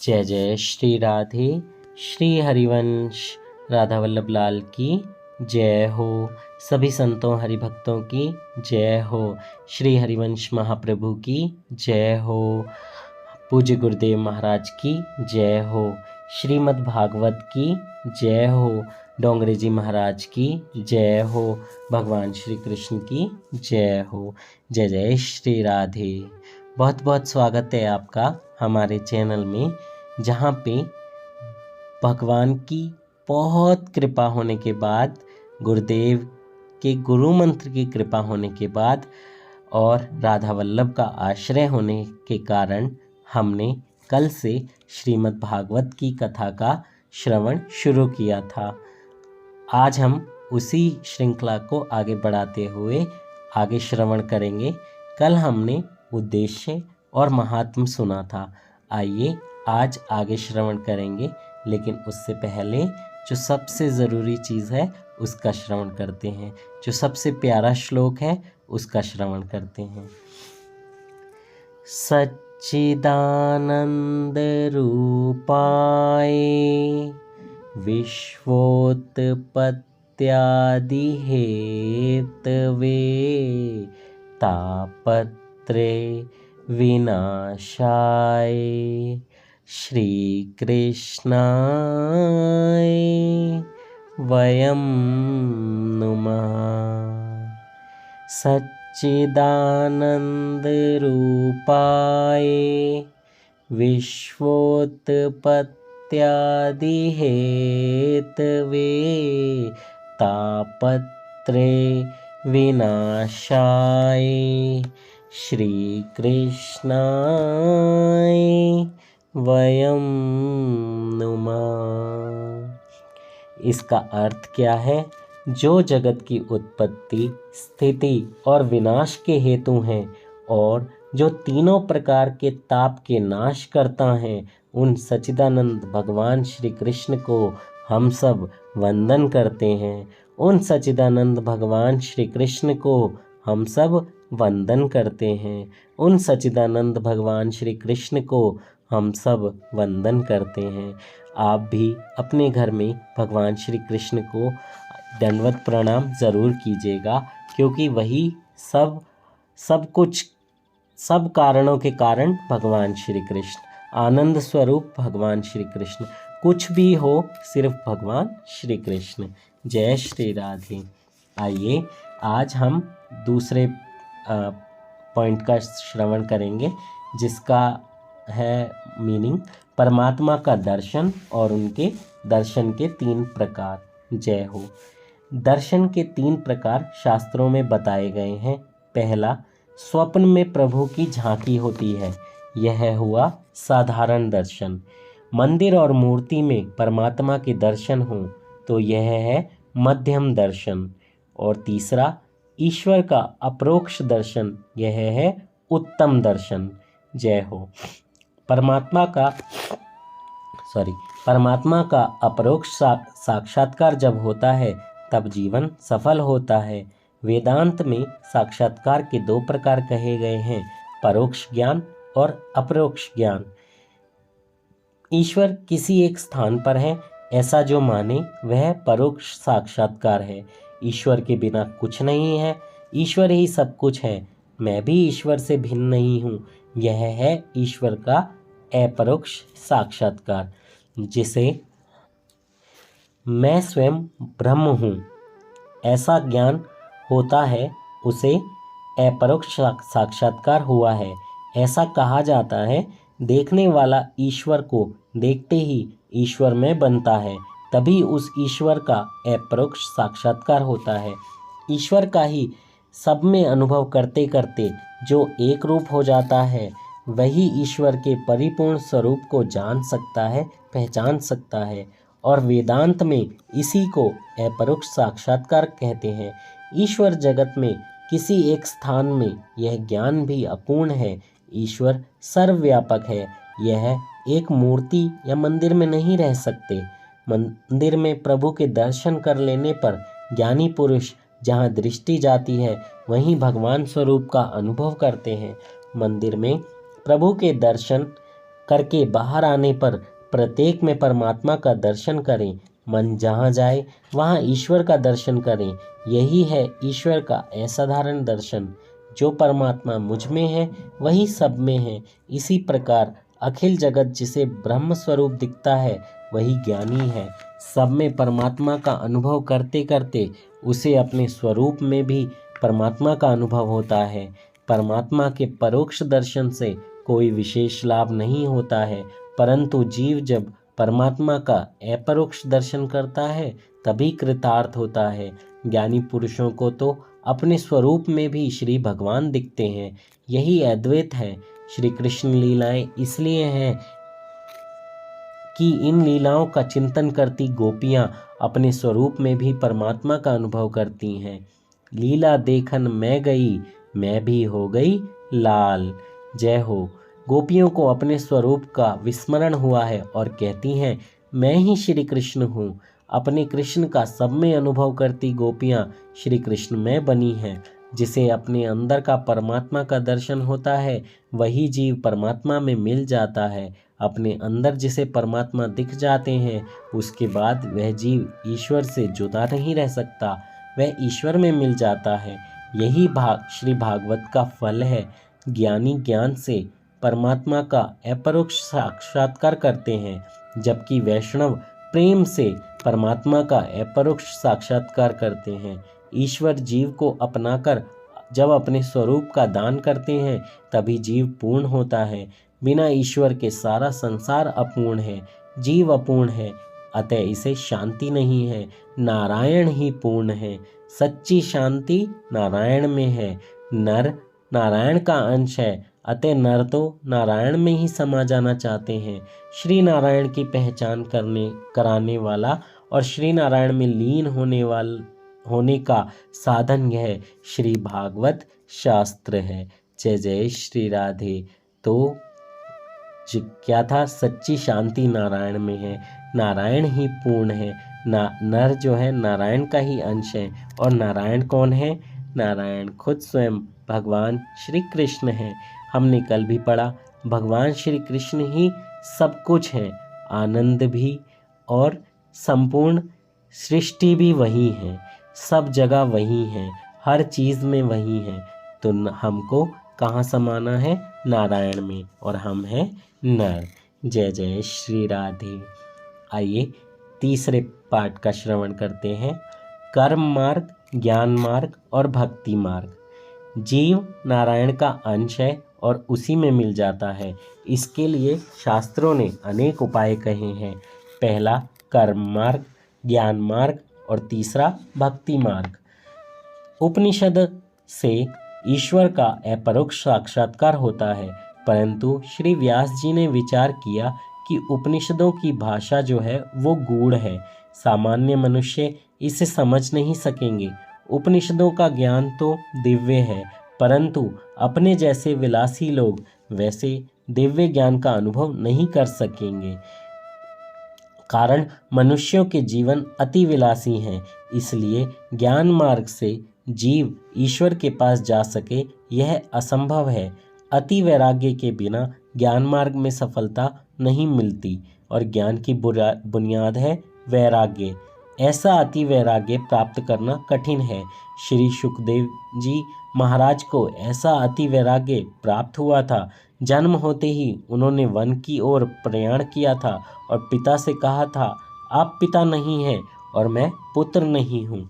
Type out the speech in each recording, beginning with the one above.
जय जय श्री राधे। श्री हरिवंश राधा वल्लभ लाल की जय हो। सभी संतों हरिभक्तों की जय हो। श्री हरिवंश महाप्रभु की जय हो। पूज्य गुरुदेव महाराज की जय हो। श्रीमद् भागवत की जय हो। डोंगरे जी महाराज की जय हो। भगवान श्री कृष्ण की जय हो। जय जय श्री राधे। बहुत बहुत स्वागत है आपका हमारे चैनल में, जहाँ पे भगवान की बहुत कृपा होने के बाद, गुरुदेव के गुरु मंत्र की कृपा होने के बाद और राधा वल्लभ का आश्रय होने के कारण हमने कल से श्रीमद् भागवत की कथा का श्रवण शुरू किया था। आज हम उसी श्रृंखला को आगे बढ़ाते हुए आगे श्रवण करेंगे। कल हमने उद्देश्य और महात्म सुना था। आइए आज आगे श्रवण करेंगे, लेकिन उससे पहले जो सबसे ज़रूरी चीज़ है उसका श्रवण करते हैं। जो सबसे प्यारा श्लोक है उसका श्रवण करते हैं। सच्चिदानंद रूपाय विश्वोत्पत्त्यादि हेतवे तापत्रे विनाशाय श्री कृष्णाय वयं नुमः। सच्चिदानंद रूपाय विश्वोत्पत्त्यादि हेतवे तापत्रे विनाशाय श्री कृष्णाय वयं नुमः। इसका अर्थ क्या है? जो जगत की उत्पत्ति, स्थिति और विनाश के हेतु हैं और जो तीनों प्रकार के ताप के नाश करता है, उन सच्चिदानंद भगवान श्री कृष्ण को हम सब वंदन करते हैं। उन सच्चिदानंद भगवान श्री कृष्ण को हम सब वंदन करते हैं। उन सच्चिदानंद भगवान श्री कृष्ण को हम सब वंदन करते हैं। आप भी अपने घर में भगवान श्री कृष्ण को दंडवत प्रणाम ज़रूर कीजिएगा, क्योंकि वही सब कुछ, सब कारणों के कारण भगवान श्री कृष्ण, आनंद स्वरूप भगवान श्री कृष्ण, कुछ भी हो सिर्फ भगवान श्री कृष्ण। जय श्री राधे। आइए आज हम दूसरे पॉइंट का श्रवण करेंगे, जिसका है मीनिंग परमात्मा का दर्शन और उनके दर्शन के 3 प्रकार। जय हो। दर्शन के 3 प्रकार शास्त्रों में बताए गए हैं। पहला, स्वप्न में प्रभु की झांकी होती है, यह हुआ साधारण दर्शन। मंदिर और मूर्ति में परमात्मा के दर्शन हो तो यह है मध्यम दर्शन। और तीसरा, ईश्वर का अपरोक्ष दर्शन, यह है उत्तम दर्शन। जय हो। परमात्मा का अपरोक्ष साक्षात्कार जब होता है तब जीवन सफल होता है। वेदांत में साक्षात्कार के 2 प्रकार कहे गए हैं, परोक्ष ज्ञान और अपरोक्ष ज्ञान। ईश्वर किसी एक स्थान पर है ऐसा जो माने वह परोक्ष साक्षात्कार है। ईश्वर के बिना कुछ नहीं है, ईश्वर ही सब कुछ है, मैं भी ईश्वर से भिन्न नहीं हूँ, यह है ईश्वर का अपरोक्ष साक्षात्कार। जिसे मैं स्वयं ब्रह्म हूँ ऐसा ज्ञान होता है, उसे अपरोक्ष साक्षात्कार हुआ है। ऐसा कहा जाता है, देखने वाला ईश्वर को देखते ही ईश्वर में बनता है, तभी उस ईश्वर का अपरोक्ष साक्षात्कार होता है। ईश्वर का ही सब में अनुभव करते करते जो एक रूप हो जाता है, वही ईश्वर के परिपूर्ण स्वरूप को जान सकता है, पहचान सकता है। और वेदांत में इसी को अपरोक्ष साक्षात्कार कहते हैं। ईश्वर जगत में किसी एक स्थान में यह ज्ञान भी अपूर्ण है। ईश्वर सर्वव्यापक है, यह एक मूर्ति या मंदिर में नहीं रह सकते। मंदिर में प्रभु के दर्शन कर लेने पर ज्ञानी पुरुष जहाँ दृष्टि जाती है वहीं भगवान स्वरूप का अनुभव करते हैं। मंदिर में प्रभु के दर्शन करके बाहर आने पर प्रत्येक में परमात्मा का दर्शन करें। मन जहाँ जाए वहाँ ईश्वर का दर्शन करें। यही है ईश्वर का असाधारण दर्शन। जो परमात्मा मुझ में है वही सब में है। इसी प्रकार अखिल जगत जिसे ब्रह्म स्वरूप दिखता है वही ज्ञानी है। सब में परमात्मा का अनुभव करते करते उसे अपने स्वरूप में भी परमात्मा का अनुभव होता है। परमात्मा के परोक्ष दर्शन से कोई विशेष लाभ नहीं होता है, परंतु जीव जब परमात्मा का अपरोक्ष दर्शन करता है तभी कृतार्थ होता है। ज्ञानी पुरुषों को तो अपने स्वरूप में भी श्री भगवान दिखते हैं। यही अद्वैत है। श्री कृष्ण लीलाएं इसलिए हैं कि इन लीलाओं का चिंतन करती गोपियां अपने स्वरूप में भी परमात्मा का अनुभव करती हैं। लीला देखन मैं गई, मैं भी हो गई लाल। जय हो। गोपियों को अपने स्वरूप का विस्मरण हुआ है और कहती हैं, मैं ही श्री कृष्ण हूँ। अपने कृष्ण का सब में अनुभव करती गोपियाँ श्री कृष्ण में बनी हैं। जिसे अपने अंदर का परमात्मा का दर्शन होता है वही जीव परमात्मा में मिल जाता है। अपने अंदर जिसे परमात्मा दिख जाते हैं उसके बाद वह जीव ईश्वर से जुदा नहीं रह सकता, वह ईश्वर में मिल जाता है। यही श्री भागवत का फल है। ज्ञानी ज्ञान से परमात्मा का अपरोक्ष साक्षात्कार करते हैं, जबकि वैष्णव प्रेम से परमात्मा का अपरोक्ष साक्षात्कार करते हैं। ईश्वर जीव को अपनाकर जब अपने स्वरूप का दान करते हैं तभी जीव पूर्ण होता है। बिना ईश्वर के सारा संसार अपूर्ण है, जीव अपूर्ण है, अतः इसे शांति नहीं है। नारायण ही पूर्ण है। सच्ची शांति नारायण में है। नर नारायण का अंश है, अतः नर तो नारायण में ही समा जाना चाहते हैं। श्री नारायण की पहचान कराने वाला और श्री नारायण में लीन होने का साधन यह श्री भागवत शास्त्र है। जय जय श्री राधे। तो क्या था? सच्ची शांति नारायण में है। नारायण ही पूर्ण है। नर जो है नारायण का ही अंश है। और नारायण कौन है? नारायण खुद स्वयं भगवान श्री कृष्ण है। हमने कल भी पढ़ा, भगवान श्री कृष्ण ही सब कुछ है। आनंद भी और संपूर्ण सृष्टि भी वही है। सब जगह वही है, हर चीज़ में वही है। तो हमको कहाँ समाना है? नारायण में, और हम हैं नर। जय जय श्री राधे। आइए तीसरे पाठ का श्रवण करते हैं। कर्म मार्ग, ज्ञान मार्ग और भक्ति मार्ग। जीव नारायण का अंश है और उसी में मिल जाता है। इसके लिए शास्त्रों ने अनेक उपाय कहे हैं। पहला कर्म मार्ग, ज्ञान मार्ग और तीसरा भक्ति मार्ग। उपनिषद से ईश्वर का अपरोक्ष साक्षात्कार होता है, परंतु श्री व्यास जी ने विचार किया कि उपनिषदों की भाषा जो है वो गूढ़ है, सामान्य मनुष्य इसे समझ नहीं सकेंगे। उपनिषदों का ज्ञान तो दिव्य है, परंतु अपने जैसे विलासी लोग वैसे दिव्य ज्ञान का अनुभव नहीं कर सकेंगे। कारण मनुष्यों के जीवन अति विलासी हैं, इसलिए ज्ञान मार्ग से जीव ईश्वर के पास जा सके यह असंभव है। अति वैराग्य के बिना ज्ञान मार्ग में सफलता नहीं मिलती, और ज्ञान की बुनियाद है वैराग्य। ऐसा अति वैराग्य प्राप्त करना कठिन है। श्री सुखदेव जी महाराज को ऐसा अति वैराग्य प्राप्त हुआ था। जन्म होते ही उन्होंने वन की ओर प्रयाण किया था और पिता से कहा था, आप पिता नहीं हैं और मैं पुत्र नहीं हूँ।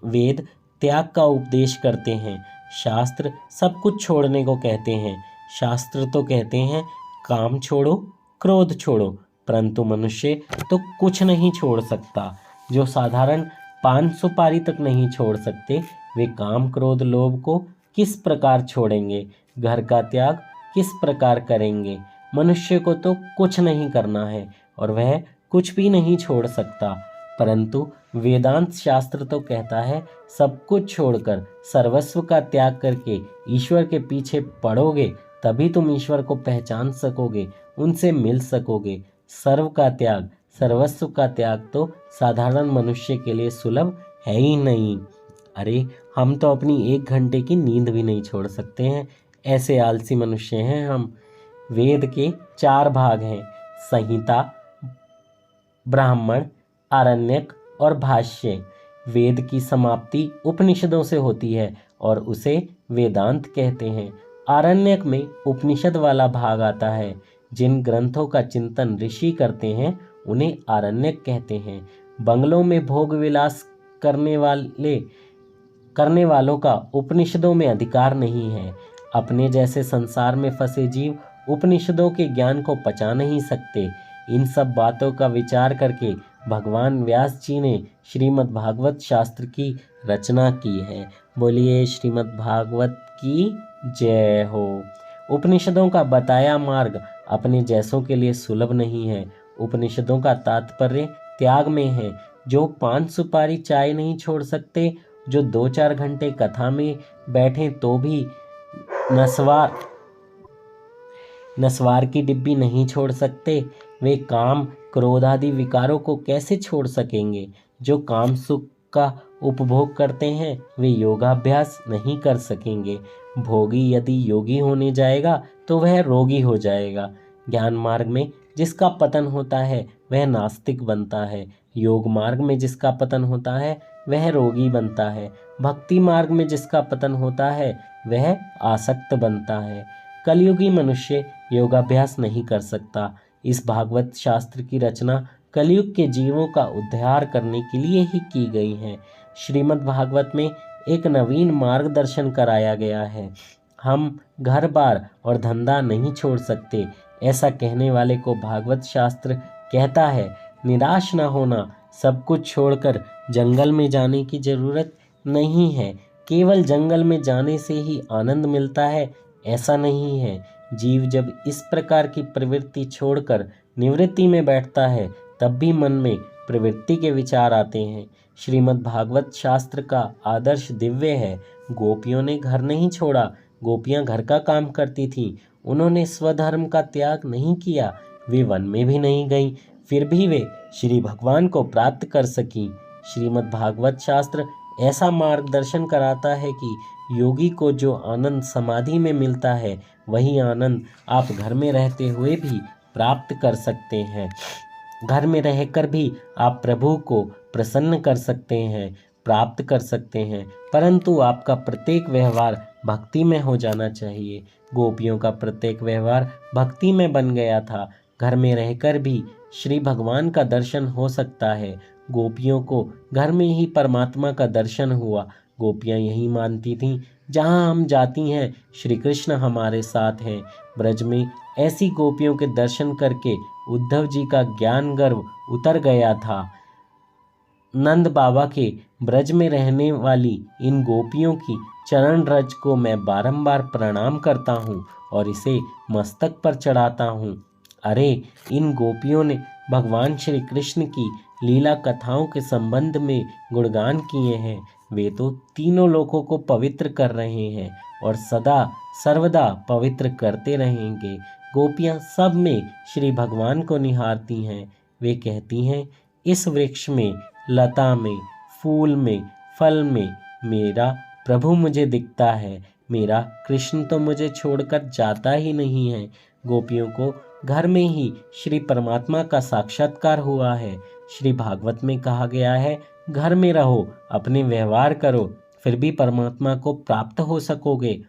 वेद त्याग का उपदेश करते हैं, शास्त्र सब कुछ छोड़ने को कहते हैं। शास्त्र तो कहते हैं काम छोड़ो, क्रोध छोड़ो, परंतु मनुष्य तो कुछ नहीं छोड़ सकता। जो साधारण 5 सुपारी तक नहीं छोड़ सकते, वे काम क्रोध लोभ को किस प्रकार छोड़ेंगे? घर का त्याग किस प्रकार करेंगे? मनुष्य को तो कुछ नहीं करना है और वह कुछ भी नहीं छोड़ सकता, परंतु वेदांत शास्त्र तो कहता है सब कुछ छोड़कर सर्वस्व का त्याग करके ईश्वर के पीछे पड़ोगे तभी तुम ईश्वर को पहचान सकोगे, उनसे मिल सकोगे। सर्व का त्याग, सर्वस्व का त्याग तो साधारण मनुष्य के लिए सुलभ है ही नहीं। अरे हम तो अपनी 1 घंटे की नींद भी नहीं छोड़ सकते हैं, ऐसे आलसी मनुष्य हैं हम। वेद के 4 भाग हैं: संहिता, ब्राह्मण, आरण्यक और भाष्य। वेद की समाप्ति उपनिषदों से होती है और उसे वेदांत कहते हैं। आरण्यक में उपनिषद वाला भाग आता है। जिन ग्रंथों का चिंतन ऋषि करते हैं उन्हें आरण्यक कहते हैं। बंगलों में भोग विलास करने वालों का उपनिषदों में अधिकार नहीं है। अपने जैसे संसार में फंसे जीव उपनिषदों के ज्ञान को पचा नहीं सकते। इन सब बातों का विचार करके भगवान व्यास जी ने श्रीमद् भागवत शास्त्र की रचना की है। बोलिए श्रीमद् भागवत की जय हो। उपनिषदों का बताया मार्ग अपने जैसों के लिए सुलभ नहीं है। उपनिषदों का तात्पर्य त्याग में है। जो 5 सुपारी चाय नहीं छोड़ सकते, जो 2-4 घंटे कथा में बैठे तो भी नस्वार की डिब्बी नहीं छोड़ सकते, वे काम क्रोध आदि विकारों को कैसे छोड़ सकेंगे। जो काम सुख का उपभोग करते हैं वे योगाभ्यास नहीं कर सकेंगे। भोगी यदि योगी होने जाएगा तो वह रोगी हो जाएगा। ज्ञान मार्ग में जिसका पतन होता है वह नास्तिक बनता है। योग मार्ग में जिसका पतन होता है वह रोगी बनता है। भक्ति मार्ग में जिसका पतन होता है वह आसक्त बनता है। कलयुगी मनुष्य योगाभ्यास नहीं कर सकता। इस भागवत शास्त्र की रचना कलयुग के जीवों का उद्धार करने के लिए ही की गई है। श्रीमद् भागवत में एक नवीन मार्गदर्शन कराया गया है। हम घर बार और धंधा नहीं छोड़ सकते, ऐसा कहने वाले को भागवत शास्त्र कहता है निराश न होना। सब कुछ छोड़कर जंगल में जाने की जरूरत नहीं है। केवल जंगल में जाने से ही आनंद मिलता है ऐसा नहीं है। जीव जब इस प्रकार की प्रवृत्ति छोड़कर निवृत्ति में बैठता है तब भी मन में प्रवृत्ति के विचार आते हैं। श्रीमद् भागवत शास्त्र का आदर्श दिव्य है। गोपियों ने घर नहीं छोड़ा, गोपियां घर का काम करती थीं। उन्होंने स्वधर्म का त्याग नहीं किया, वे वन में भी नहीं गईं, फिर भी वे श्री भगवान को प्राप्त कर सकीं। श्रीमद् भागवत शास्त्र ऐसा मार्गदर्शन कराता है कि योगी को जो आनंद समाधि में मिलता है वही आनंद आप घर में रहते हुए भी प्राप्त कर सकते हैं। घर में रहकर भी आप प्रभु को प्रसन्न कर सकते हैं, प्राप्त कर सकते हैं, परंतु आपका प्रत्येक व्यवहार भक्ति में हो जाना चाहिए। गोपियों का प्रत्येक व्यवहार भक्ति में बन गया था। घर में रहकर भी श्री भगवान का दर्शन हो सकता है। गोपियों को घर में ही परमात्मा का दर्शन हुआ। गोपियाँ यही मानती थीं जहाँ हम जाती हैं श्री कृष्ण हमारे साथ हैं। ब्रज में ऐसी गोपियों के दर्शन करके उद्धव जी का ज्ञान गर्व उतर गया था। नंद बाबा के ब्रज में रहने वाली इन गोपियों की चरण रज को मैं बारंबार प्रणाम करता हूँ और इसे मस्तक पर चढ़ाता हूँ। अरे इन गोपियों ने भगवान श्री कृष्ण की लीला कथाओं के संबंध में गुणगान किए हैं। वे तो तीनों लोकों को पवित्र कर रहे हैं और सदा सर्वदा पवित्र करते रहेंगे। गोपियाँ सब में श्री भगवान को निहारती हैं। वे कहती हैं इस वृक्ष में, लता में, फूल में, फल में मेरा प्रभु मुझे दिखता है। मेरा कृष्ण तो मुझे छोड़कर जाता ही नहीं है। गोपियों को घर में ही श्री परमात्मा का साक्षात्कार हुआ है। श्री भागवत में कहा गया है घर में रहो, अपने व्यवहार करो, फिर भी परमात्मा को प्राप्त हो सकोगे।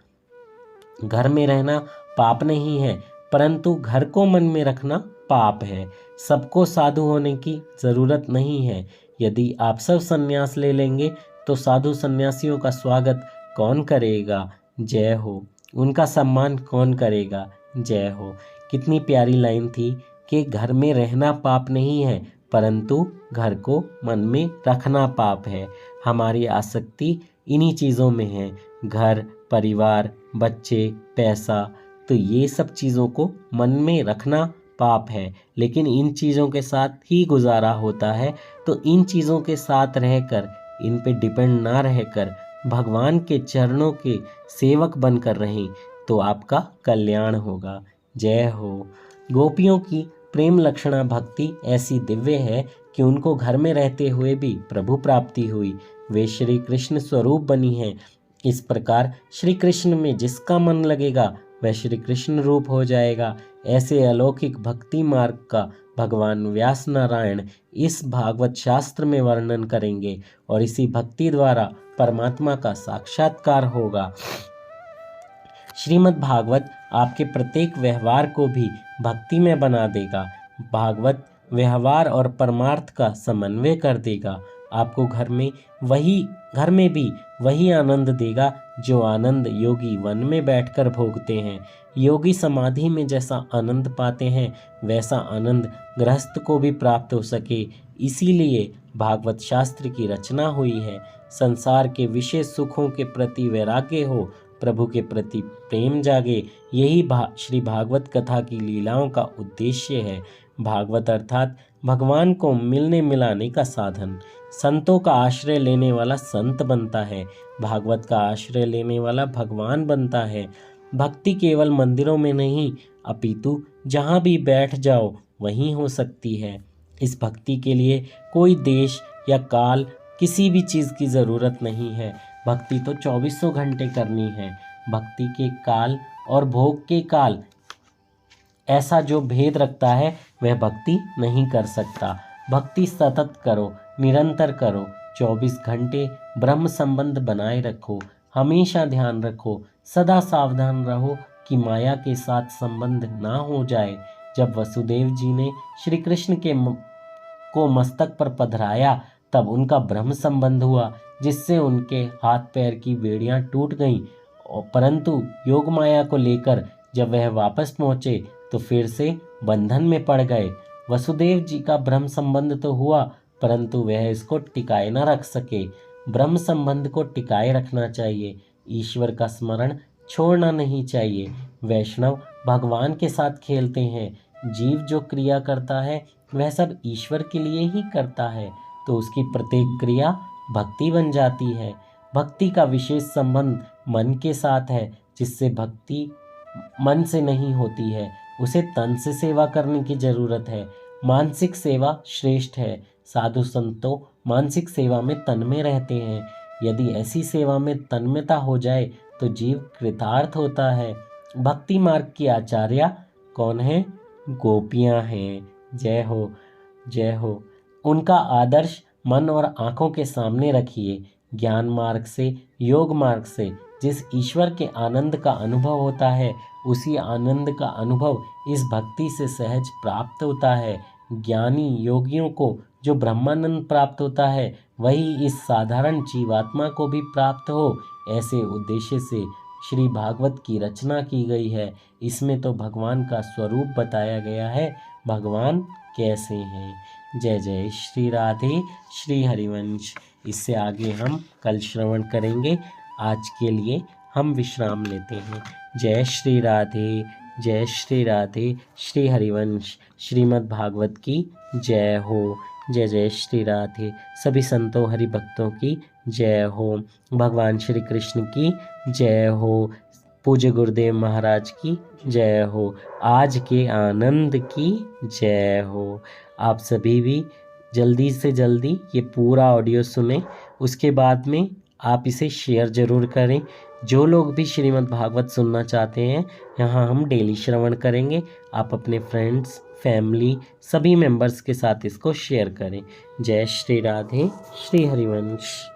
घर में रहना पाप नहीं है, परंतु घर को मन में रखना पाप है। सबको साधु होने की जरूरत नहीं है। यदि आप सब संन्यास ले लेंगे तो साधु सन्यासियों का स्वागत कौन करेगा? जय हो। उनका सम्मान कौन करेगा? जय हो। कितनी प्यारी लाइन थी कि घर में रहना पाप नहीं है, परंतु घर को मन में रखना पाप है। हमारी आसक्ति इन्हीं चीज़ों में है, घर, परिवार, बच्चे, पैसा। तो ये सब चीज़ों को मन में रखना पाप है, लेकिन इन चीज़ों के साथ ही गुजारा होता है। तो इन चीज़ों के साथ रहकर, इन पे डिपेंड ना रहकर भगवान के चरणों के सेवक बनकर रहें तो आपका कल्याण होगा। जय हो। गोपियों की प्रेम लक्षणा भक्ति ऐसी दिव्य है कि उनको घर में रहते हुए भी प्रभु प्राप्ति हुई। वे श्री कृष्ण स्वरूप बनी हैं। इस प्रकार श्री कृष्ण में जिसका मन लगेगा वह श्री कृष्ण रूप हो जाएगा। ऐसे अलौकिक भक्ति मार्ग का भगवान व्यास नारायण इस भागवत शास्त्र में वर्णन करेंगे और इसी भक्ति द्वारा परमात्मा का साक्षात्कार होगा। श्रीमद् भागवत आपके प्रत्येक व्यवहार को भी भक्ति में बना देगा। भागवत व्यवहार और परमार्थ का समन्वय कर देगा। आपको घर में भी वही आनंद देगा जो आनंद योगी वन में बैठकर भोगते हैं। योगी समाधि में जैसा आनंद पाते हैं वैसा आनंद गृहस्थ को भी प्राप्त हो सके, इसीलिए भागवत शास्त्र की रचना हुई है। संसार के विशेष सुखों के प्रति वैराग्य हो, प्रभु के प्रति प्रेम जागे, यही श्री भागवत कथा की लीलाओं का उद्देश्य है। भागवत अर्थात भगवान को मिलने मिलाने का साधन। संतों का आश्रय लेने वाला संत बनता है, भागवत का आश्रय लेने वाला भगवान बनता है। भक्ति केवल मंदिरों में नहीं अपितु जहाँ भी बैठ जाओ वहीं हो सकती है। इस भक्ति के लिए कोई देश या काल किसी भी चीज़ की ज़रूरत नहीं है। भक्ति तो 24 घंटे करनी है। भक्ति के काल और भोग के काल ऐसा जो भेद रखता है वह भक्ति नहीं कर सकता। भक्ति सतत करो, निरंतर करो, 24 घंटे ब्रह्म संबंध बनाए रखो। हमेशा ध्यान रखो, सदा सावधान रहो कि माया के साथ संबंध ना हो जाए। जब वसुदेव जी ने श्री कृष्ण को मस्तक पर पधराया तब उनका ब्रह्म संबंध हुआ, जिससे उनके हाथ पैर की बेड़ियां टूट गईं। परंतु योग माया को लेकर जब वह वापस पहुंचे तो फिर से बंधन में पड़ गए। वसुदेव जी का ब्रह्म संबंध तो हुआ परंतु वह इसको टिकाए न रख सके। ब्रह्म संबंध को टिकाए रखना चाहिए, ईश्वर का स्मरण छोड़ना नहीं चाहिए। वैष्णव भगवान के साथ खेलते हैं। जीव जो क्रिया करता है वह सब ईश्वर के लिए ही करता है, तो उसकी प्रत्येक क्रिया भक्ति बन जाती है। भक्ति का विशेष संबंध मन के साथ है। जिससे भक्ति मन से नहीं होती है उसे तन से सेवा करने की जरूरत है। मानसिक सेवा श्रेष्ठ है। साधु संतों मानसिक सेवा में तन्मय रहते हैं। यदि ऐसी सेवा में तन्मयता हो जाए तो जीव कृतार्थ होता है। भक्ति मार्ग की आचार्य कौन है? गोपियां हैं। जय हो, जय हो। उनका आदर्श मन और आँखों के सामने रखिए। ज्ञान मार्ग से, योग मार्ग से जिस ईश्वर के आनंद का अनुभव होता है उसी आनंद का अनुभव इस भक्ति से सहज प्राप्त होता है। ज्ञानी योगियों को जो ब्रह्मानंद प्राप्त होता है वही इस साधारण जीवात्मा को भी प्राप्त हो, ऐसे उद्देश्य से श्री भागवत की रचना की गई है। इसमें तो भगवान का स्वरूप बताया गया है, भगवान कैसे हैं। जय जय श्री राधे श्री हरिवंश। इससे आगे हम कल श्रवण करेंगे। आज के लिए हम विश्राम लेते हैं। जय श्री राधे, जय श्री राधे। श्री हरिवंश श्रीमद् भागवत की जय हो। जय जय श्री राधे। सभी संतों हरि भक्तों की जय हो। भगवान श्री कृष्ण की जय हो। पूज्य गुरुदेव महाराज की जय हो। आज के आनंद की जय हो। आप सभी भी जल्दी से जल्दी ये पूरा ऑडियो सुने, उसके बाद में आप इसे शेयर ज़रूर करें। जो लोग भी श्रीमद् भागवत सुनना चाहते हैं, यहाँ हम डेली श्रवण करेंगे। आप अपने फ्रेंड्स, फैमिली, सभी मेंबर्स के साथ इसको शेयर करें। जय श्री राधे श्री हरिवंश।